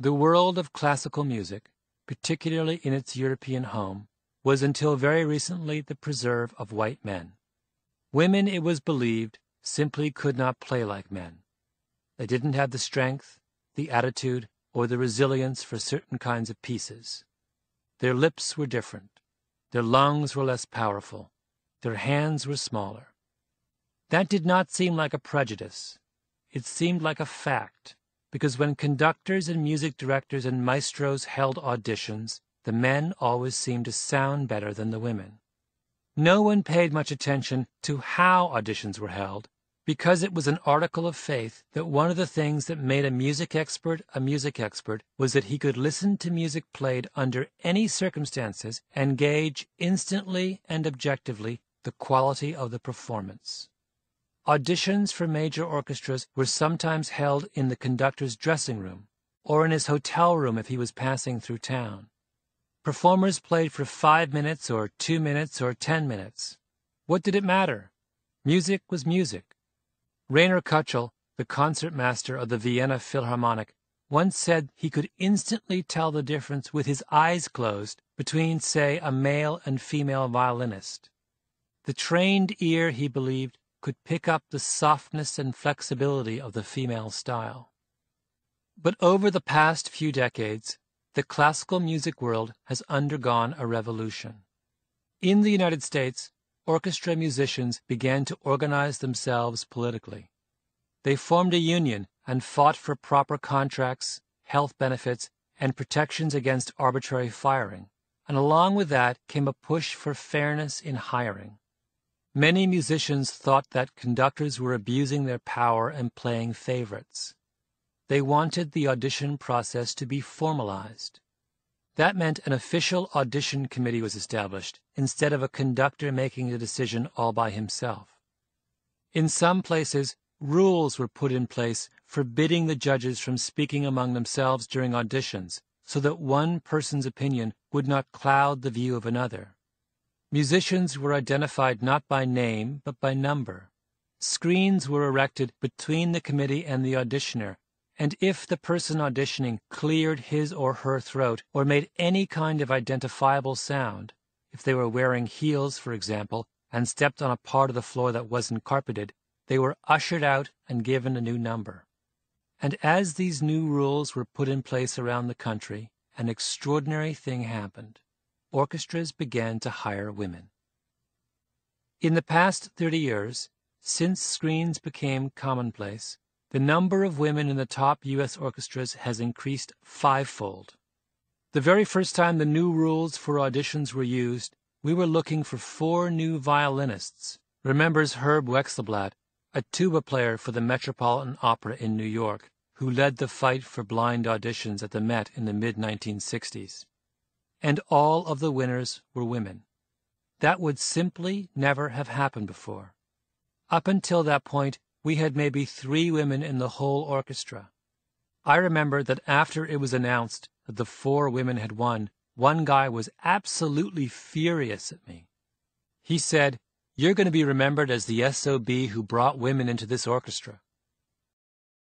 The world of classical music, particularly in its European home, was until very recently the preserve of white men. Women, it was believed, simply could not play like men. They didn't have the strength, the attitude, or the resilience for certain kinds of pieces. Their lips were different. Their lungs were less powerful. Their hands were smaller. That did not seem like a prejudice. It seemed like a fact, because when conductors and music directors and maestros held auditions, the men always seemed to sound better than the women. No one paid much attention to how auditions were held, because it was an article of faith that one of the things that made a music expert was that he could listen to music played under any circumstances and gauge instantly and objectively the quality of the performance. Auditions for major orchestras were sometimes held in the conductor's dressing room, or in his hotel room if he was passing through town. Performers played for 5 minutes or 2 minutes or 10 minutes. What did it matter? Music was music. Rainer Kutschel, the concertmaster of the Vienna Philharmonic, once said he could instantly tell the difference with his eyes closed between, say, a male and female violinist. The trained ear, he believed, could pick up the softness and flexibility of the female style. But over the past few decades, the classical music world has undergone a revolution. In the United States, orchestra musicians began to organize themselves politically. They formed a union and fought for proper contracts, health benefits, and protections against arbitrary firing, and along with that came a push for fairness in hiring. Many musicians thought that conductors were abusing their power and playing favorites. They wanted the audition process to be formalized. That meant an official audition committee was established, instead of a conductor making the decision all by himself. In some places, rules were put in place forbidding the judges from speaking among themselves during auditions, so that one person's opinion would not cloud the view of another. Musicians were identified not by name, but by number. Screens were erected between the committee and the auditioner, and if the person auditioning cleared his or her throat or made any kind of identifiable sound, if they were wearing heels, for example, and stepped on a part of the floor that wasn't carpeted, they were ushered out and given a new number. And as these new rules were put in place around the country, an extraordinary thing happened. Orchestras began to hire women. In the past 30 years, since screens became commonplace, the number of women in the top U.S. orchestras has increased 5-fold. The very first time the new rules for auditions were used, we were looking for 4 new violinists, remembers Herb Wexelblatt, a tuba player for the Metropolitan Opera in New York, who led the fight for blind auditions at the Met in the mid-1960s. And all of the winners were women. That would simply never have happened before. Up until that point, we had maybe 3 women in the whole orchestra. I remember that after it was announced that the 4 women had won, one guy was absolutely furious at me. He said, "You're going to be remembered as the SOB who brought women into this orchestra."